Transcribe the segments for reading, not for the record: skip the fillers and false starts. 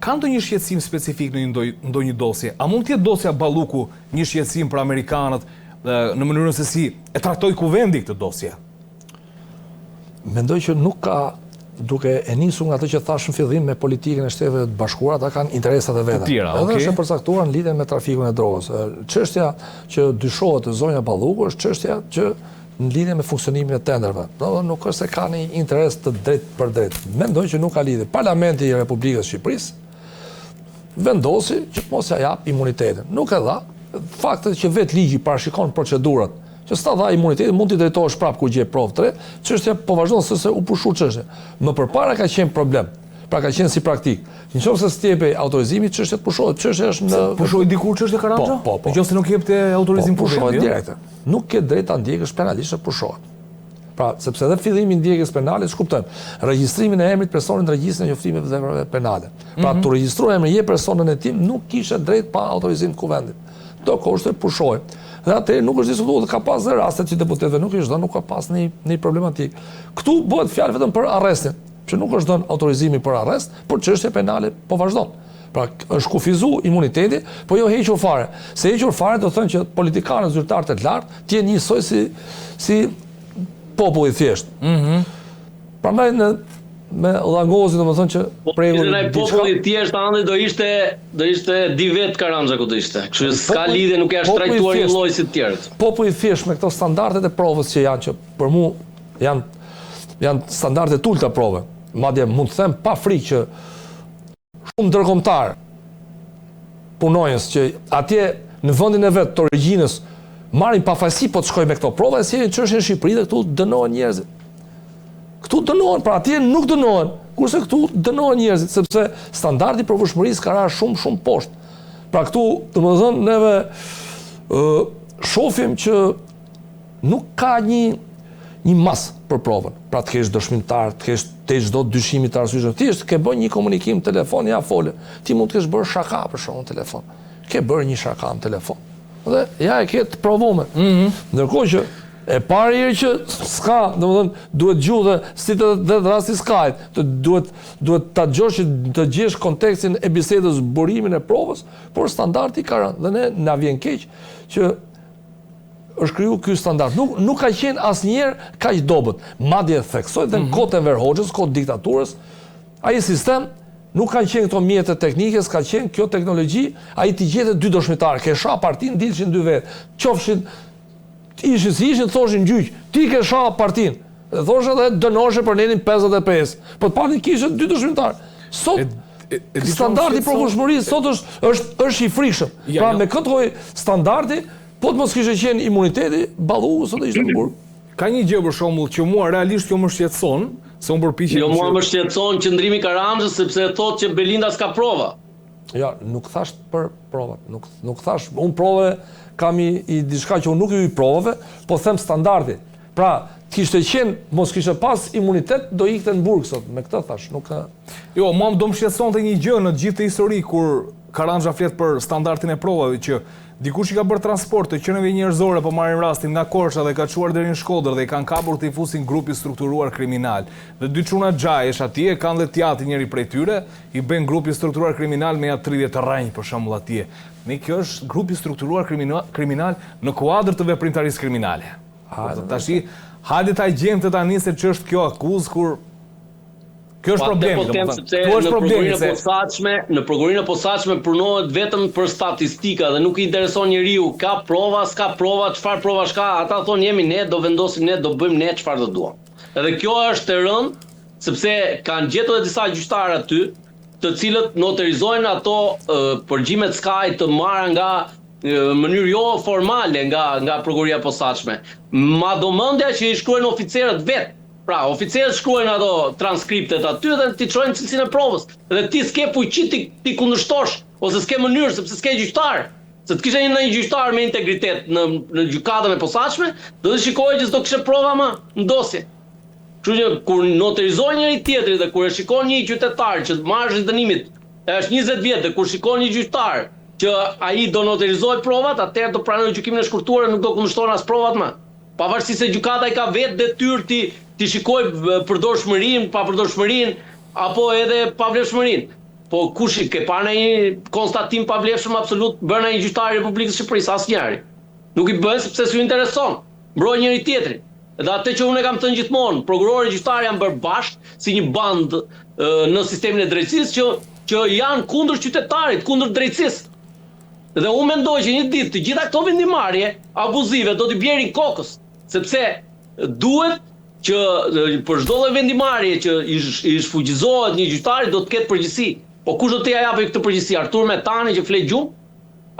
ka ndonjë shqetësim specifik në ndonjë dosje? A mund të jetë dosja Balluku një shqetësim për amerikanët në mënyrën se si e traktoi kuvendi këtë dosje? Mendoj që nuk ka, duke e nisur nga ato që thash në fillim me politikën e Shteteve të Bashkuara, ata kanë interesat e veta. Edhe është e përcaktuar në lidhje me trafikun e drogës. Çështja që dyshohet e zonja Balluku është çështja që në lidhje me funksionimin e tenderëve. Nuk është se ka një interes të drejt për drejt. Mendoj që nuk ka lidhje. Parlamenti i Republikës Shqipërisë vendosi që mos ja jap imunitetin. Nuk e dha. Faktet që vetë ligji parashikon procedurat që s'ta dha imunitetin, mund t'i drejtohesh prapë kur gje provë të re, çështja po vazhdon se u pushu çështja. Më përpara ka qenë problem. Pra ka qenë si praktik. Nëse s'jepej autorizimi, çështja pushohet. Çështja është në pushohet dikur çështja Karanja? Po. Nëse nuk jepte autorizim pushohet direkt. Nuk ke drejt ta ndjekësh penalisht se pushohet. Pra, sepse edhe fillimi i ndjekjes penale, s'kuptojmë. Regjistrimin e emrit personit në regjistrin e njoftimeve të veprave penale. Pra, tu regjistroj emrin je personin e tim, nuk kishe drejt pa autorizim të kuvendit. Do koshte pushoj. Dhe atë nuk është diskutuar, ka pas dhe rastet që deputetëve nuk ishte dhënë, nuk ka pas një problematik. Këtu bëhet fjalë vetëm për arrestin, që nuk është dhënë autorizimi për arrest, por çështja penale po vazhdon. Pra është kufizuar imuniteti, po jo hequr fare. Se hequr fare do thënë që politikanët zyrtarë të lartë të jenë njësoj si populli thjesht. Prandaj me Dhangozi domethënë që pregun populli thjesht andi do ishte di vet Karanja ku do ishte. Kështu që s'ka lidhje, nuk është trajtuar një lloj si të tjerët. Populli thjesht me këto standardet e provës që janë, që për mua janë standarde të ulta prove. Madje mund të them pa frikë që shumë ndërkombëtar punonjës që atje në vendin e vet të origjinës marrin pafajsi po të shkojnë me këto prova, si çështja në Shqipëri dhe këtu dënohen njerëzit. Këtu dënohen, pra atje nuk dënohen, kurse këtu dënohen njerëzit, sepse standardi i provëshmërisë ka rarë shumë poshtë. Pra këtu, domethënë, neve shohim që nuk ka një mas për provën. Pra të kesh dëshmitar, të kesh çdo dyshimi të arsyeshëm. Ti ke bën një komunikim telefon, ja fole. Ti mund të kesh bërë shaka për shkakun telefon. Ke bërë një shaka në telefon. Dhe ja e ke të provuar. Ndërkohë që e pari herë që s'ka, domethënë duhet gjuhë si të rasti s'kajt, duhet ta dëgjosh të gjesh kontekstin e bisedës, burimin e provës, por standardi ka rënë dhe ne na vjen keq që është kriju ky standard. Nuk ka qenë asnjëherë kaq dobët. Madje theksoj edhe në kohën e Enver Hoxhës, kohën e diktaturës, ai sistem nuk kanë qenë këto mjete teknike, s'ka qenë kjo teknologji, ai ti gjete dy dëshmitarë, ke sha partinë, dilshin dy vetë, qofshin ishin thoshin gjyq, ti ke sha partinë. Dhe thoshe edhe dënoshe për nenin 55. Po të panin kishe dy dëshmitarë. Sot standardi i provëshmërisë sot është i frikshëm. Pra me këtë lloj standardi, po të mos kishe qenë imuniteti, Balluku sot ishte në burg. Ka një gjë për shembull që mua realisht kjo më shqetëson, se unë përpiqem. Jo, mua më shqetëson qëndrimi i Karanxhës sepse thotë që Belinda s'ka prova. Ja, nuk thash për provat. Nuk thash, unë prove kam i diçka që unë nuk i provave, po them standardi. Pra, kishte qenë, mos kishte pas imunitet, do ikte në burg sot. Me këtë thash, nuk ka. Jo, mua do më shqetësonte një gjë në gjithë histori kur Karanja flet për standardin e provave që dikush i ka bërë transport të qenieve njerëzore, po marrin rastin nga Korça dhe ka çuar deri në Shkodër dhe i kanë kapur të i fusin grupi strukturuar kriminal. Dhe dy çuna xhajesh atje kanë dhe teatri njëri prej tyre, i bën grupi strukturuar kriminal me ja 30 të rrënj për shembull atje. Ne kjo është grupi strukturuar kriminal në kuadër të veprimtarisë kriminale. Tashi, hajde ta gjejmë tani se ç'është kjo akuzë kur kjo është problemi, në prokurorinë e posaçme punohet vetëm për statistika dhe nuk i intereson njeriu ka prova, s'ka prova, çfarë provash ka, ata thonë jemi ne, do vendosim ne, do bëjmë ne çfarë do duam. Edhe kjo është e rëndë, sepse kanë gjetur edhe disa gjyqtarë aty, të cilët noterizojnë ato përgjimet Sky të marra nga mënyrë jo formale nga prokuroria e posaçme. Madomendja që i shkruajnë oficerët vetë. Pra, oficerët shkruajnë ato transkriptet aty dhe ti çojnë cilësinë e provës. Dhe ti s'ke fuqi ti kundërshtosh ose s'ke mënyrë sepse s'ke gjyqtar. Se të kishe një gjyqtar me integritet në gjykatën e posaçme, do të shikojë që s'do kishte prova më në dosje. Kështu që kur noterizojnë njëri tjetrin dhe kur e shikon një qytetar që marrësh dënimit, është 20 vjet dhe kur shikon një gjyqtar që ai do noterizojë provat, atëherë do pranojë gjykimin e shkurtuar dhe nuk do kundërshton as provat më. Pavarësisht se gjykata i ka vetë detyrë ti shikoj përdorshmërinë, papërdorshmërinë apo edhe pavlefshmërinë. Po kush ke parë në një konstatim pavlefshëm absolut bërë në një gjyqtar i Republikës së Shqipërisë, asnjëri. Nuk i bën sepse s'u intereson. Mbrojnë njëri tjetrin. Edhe atë që unë e kam thënë gjithmonë, prokurorë e gjyqtarë janë bërë bashkë si një bandë në sistemin e drejtësisë që janë kundër qytetarit, kundër drejtësisë. Dhe unë mendoj që një ditë të gjitha këto vendimarrje abuzive do t'i bjerin kokës, sepse duhet që për çdo lloj vendimarrje që i shfuqizohet një gjyqtari do të ketë përgjegjësi. Po kush do t'i japë këtë përgjegjësi? Artur Metani që flet gjumë?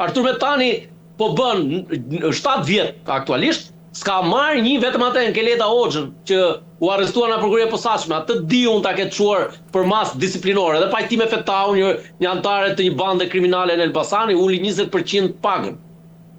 Artur Metani po bën 7 vjet aktualisht, s'ka marrë një vetëm atë Keleta Hoxhën që u arrestuan nga prokuroria e posaçme, atë di unë ta ketë çuar për mas disiplinore dhe pajtime fetau një antare të një bande kriminale në Elbasani uli 20% pagën.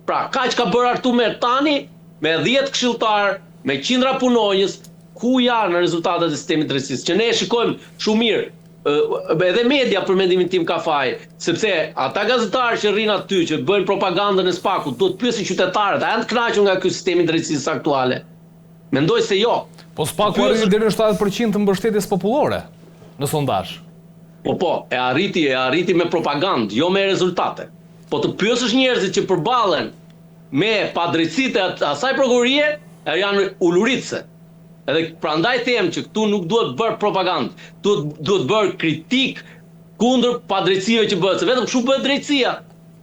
Pra, kaq ka bërë Artur Metani me 10 këshilltar, me qindra punonjës, ku janë rezultatet e sistemit drejtësisë, që ne e shikojmë shumë mirë. Edhe media për mendimin tim ka faj, sepse ata gazetarë që rrinë aty, që bëjnë propagandën e spakut, duhet pyesin qytetarët, a janë të kënaqur nga ky sistemi i drejtësisë aktuale? Mendoj se jo. Po spaku arrin deri në 70% të mbështetjes popullore në sondazh. Po, e arriti me propagandë, jo me rezultate. Po të pyesësh njerëzit që përballen me padrejtësitë e asaj prokurorie, janë uluritse. Edhe prandaj them që këtu nuk duhet bërë propagandë, duhet bërë kritik kundër padrejtësive që bëhet, se vetëm kështu bëhet drejtësia.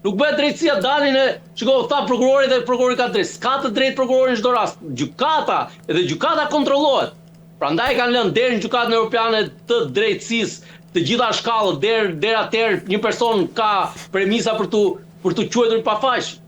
Nuk bëhet drejtësia, dalin e tha prokurori dhe prokurori ka drejtë. S'ka të drejtë prokurori në çdo rast. Gjykata kontrollohet. Prandaj kanë lënë deri në gjykatën europiane të drejtësisë, të gjitha shkallët, deri atëherë një person ka premisa për tu quajtur i pafajshëm.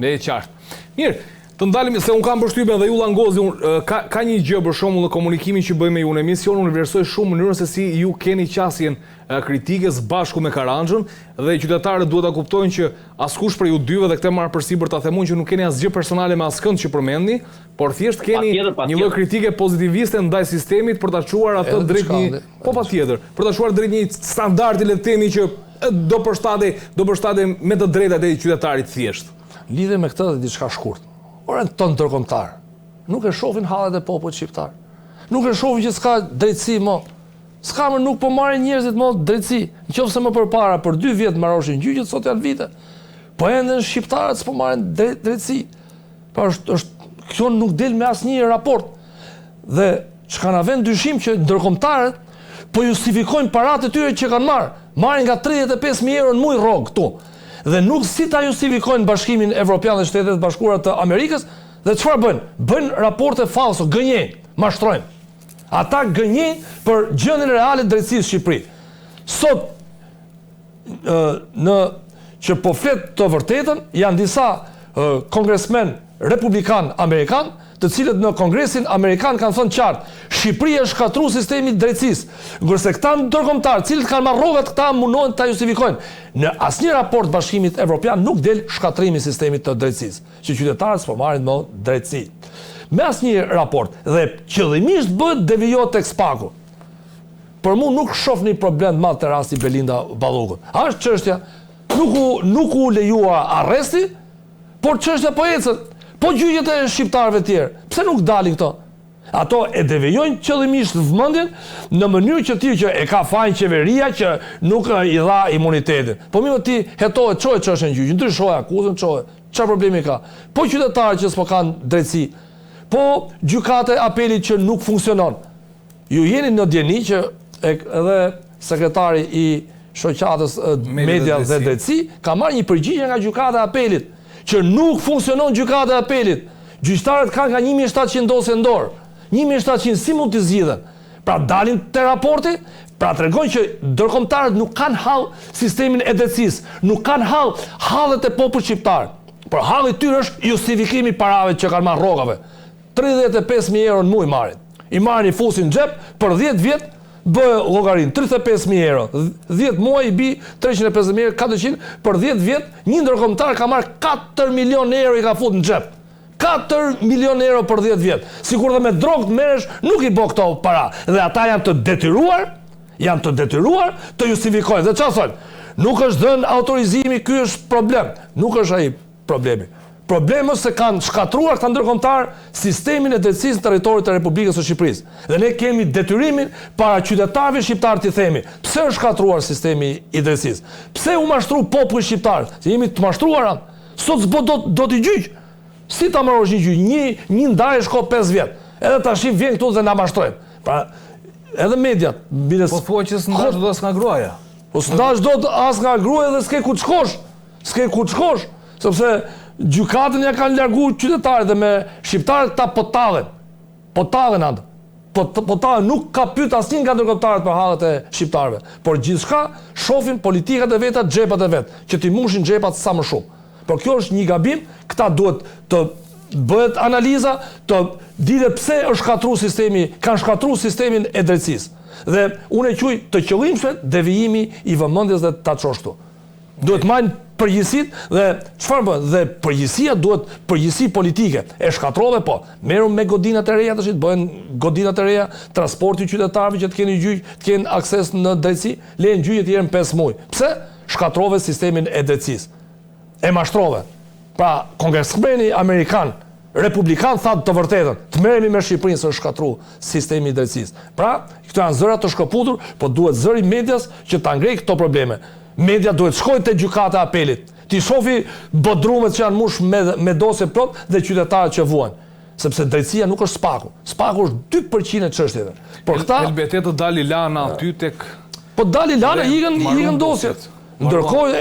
Ne e qartë. Mirë. Të ndalim, se unë kam përshtypjen dhe ju Langozi, ka një gjë për shembull në komunikimin që bëjmë me ju në emision, unë vlerësoj shumë mënyrën se si ju keni qasjen kritikës bashku me Karanxhën dhe qytetarët duhet ta kuptojnë që askush për ju dyve dhe këtë marr përsipër ta themun që nuk keni asgjë personale me askënd që përmendni, por thjesht keni një lloj kritike pozitiviste ndaj sistemit për ta çuar atë drejt një patjetër, për ta çuar drejt një standardi le të themi që do përshtatej me të drejtat e qytetarit thjesht. Lidhe me këtë dhe diçka shkurt. Orën tonë ndërkombëtar, nuk e shohin hallet e popullit shqiptar. Nuk e shohin që s'ka drejtësi më. S'ka më, nuk po marrin njerëzit më drejtësi. Nëse më përpara për 2 vjet marroshin gjyqet, sot janë vite. Po ende shqiptarët s'po marrin drejtësi. Pa kjo nuk del me asnjë raport. Dhe çka na vën dyshim që ndërkombëtarët po justifikojnë paratë e tyre që kanë marrë. Marrin nga 35.000 euro në muaj rrog këtu. Dhe nuk si ta justifikojnë Bashkimin Evropian dhe Shtetet Bashkuara të Amerikës, dhe çfarë bëjnë? Bëjnë raporte falso, gënjejnë, mashtrojnë. Ata gënjejnë për gjendjen reale të drejtësisë në Shqipëri. Sot që po flet të vërtetën, janë disa kongresmen republikan amerikan, të cilët në Kongresin Amerikan kanë thënë qartë, Shqipëria e shkatruar sistemin e drejtësisë. Kurse këta ndërkombëtar, të cilët kanë marrë rrogat, këta mundohen ta justifikojnë. Në asnjë raport Bashkimit Evropian nuk del shkatrimi i sistemit të drejtësisë, që qytetarët s'po marrin më drejtësi. Me asnjë raport dhe qëllimisht bëhet devijohet tek spaku. Për mua nuk shoh një problem më të rasti Belinda Ballukut. Është çështja, nuk u lejua arresti, por çështja po ecën. Po gjyqjet e shqiptarëve të tjerë, pse nuk dalin këto? Ato e devijojnë qëllimisht vëmendjen në mënyrë që e ka fajin qeveria që nuk i dha imunitetin. Po mirë ti hetohet çohet çështën gjyq, ndryshoj akuzën çohet. Çfarë problemi ka? Po qytetarët që s'po kanë drejtësi. Po gjykata e apelit që nuk funksionon. Ju jeni në dieni që edhe sekretari i shoqatës media dhe drejtësi ka marrë një përgjigje nga gjykata e apelit që nuk funksionon gjykata e apelit. Gjyqtarët kanë nga 1700 dosje në dorë. 1700 si mund të zgjidhen? Pra dalin te raporti, pra tregojnë që ndërkombëtarët nuk kanë hall sistemin e drejtësisë, nuk kanë hall hallet e popullit shqiptar. Por halli i tyre është justifikimi i parave që kanë marrë rrogave. 35.000 euro në muaj marrin. I marrin i fusin në xhep për 10 vjet. Bëjë llogarin 35.000 euro, 10 muaj i bi 350.000 euro, 400, për 10 vjet, një ndërkombëtar ka marrë 4 milion euro i ka fut në xhep. 4 milion euro për 10 vjet. Sikur dhe me drogë merresh, nuk i bë këto para. Dhe ata janë të detyruar të justifikojnë. Dhe çfarë thonë? Nuk është dhënë autorizimi, ky është problem. Nuk është ai problemi. Problemi është se kanë shkatruar këta ndërkombëtar sistemin e drejtësisë në territorin e Republikës së Shqipërisë. Dhe ne kemi detyrimin para qytetarëve shqiptar t'i themi, pse është shkatruar sistemi i drejtësisë? Pse u mashtru populli shqiptar? Se jemi të mashtruar. Sot s'bo do t'i gjyq. Si ta marrësh një gjyq? Një ndarje shko 5 vjet. Edhe tash vjen këtu dhe na mashtrojnë. Pra, edhe mediat, po thua që s'ndash do as nga gruaja. Po s'ndash do as nga gruaja dhe s'ke ku të shkosh. S'ke ku të shkosh, sepse gjykatën ja kanë largu qytetarët dhe me shqiptarët ta potallen. Potallen atë. Potallen nuk ka pyet asnjë nga ndërkombëtarët për hallet e shqiptarëve, por gjithçka shohin politikat e veta, xhepat e vet, që t'i mushin xhepat sa më shumë. Por kjo është një gabim, këta duhet të bëhet analiza, të dihet pse është shkatruar sistemi, kanë shkatruar sistemin e drejtësisë. Dhe unë e quaj të qëllimshme devijimi i vëmendjes dhe ta çosh këtu. Duhet marrë përgjegjësitë dhe çfarë bën? Dhe përgjegjësia duhet përgjegjësi politike. E shkatrove po. Merru me godinat e reja tash, bëhen godinat e reja, transporti i qytetarëve që të kenë gjyq, të kenë akses në drejtësi, lejnë gjyqet herën 5 muaj. Pse? Shkatrove sistemin e drejtësisë. E mashtrove. Pra, kongresmeni amerikan, republikan tha të vërtetën, të merremi me Shqipërinë se është shkatruar sistemi i drejtësisë. Pra, këto janë zëra të shkëputur, po duhet zëri medias që ta ngrejë këto probleme. Media duhet shkojnë te gjykata e apelit. Ti shofi bodrumet që janë mush me dosje plot dhe qytetarët që vuajnë. Sepse drejtësia nuk është spaku. Spaku është 2% e çështjeve. Por këta LBT të dali lana aty tek po dali lana ikën dosjet. Ndërkohë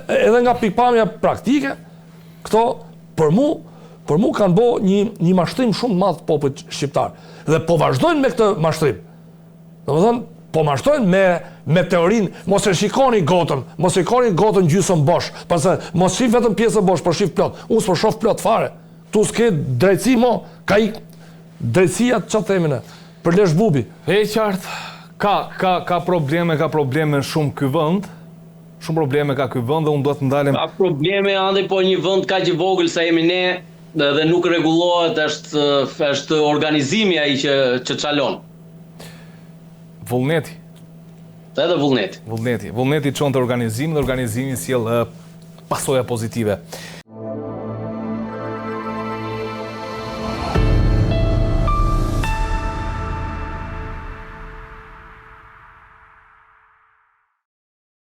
edhe nga pikpamja praktike, këto për mu kanë bë një mashtrim shumë të madh popullit shqiptar. Dhe po vazhdojnë me këtë mashtrim. Domethënë po mashtrojnë me teorinë, mos e shikoni gotën, mos e shikoni gotën gjysmë bosh, pastaj mos shih vetëm pjesën bosh, por shih plot. Unë s'po shoh plot fare. Tu s'ke drejtësi mo, ka ik drejtësia çfarë themin ne? Për lesh bubi. E qartë, ka probleme shumë ky vend. Shumë probleme ka ky vend dhe unë do të ndalem. Ka probleme ande, po një vend kaq i vogël sa jemi ne dhe nuk rregullohet, është organizimi ai që çalon. Vullneti. Edhe vullneti. Vullneti çon të organizimin dhe organizimi sjell pasoja pozitive.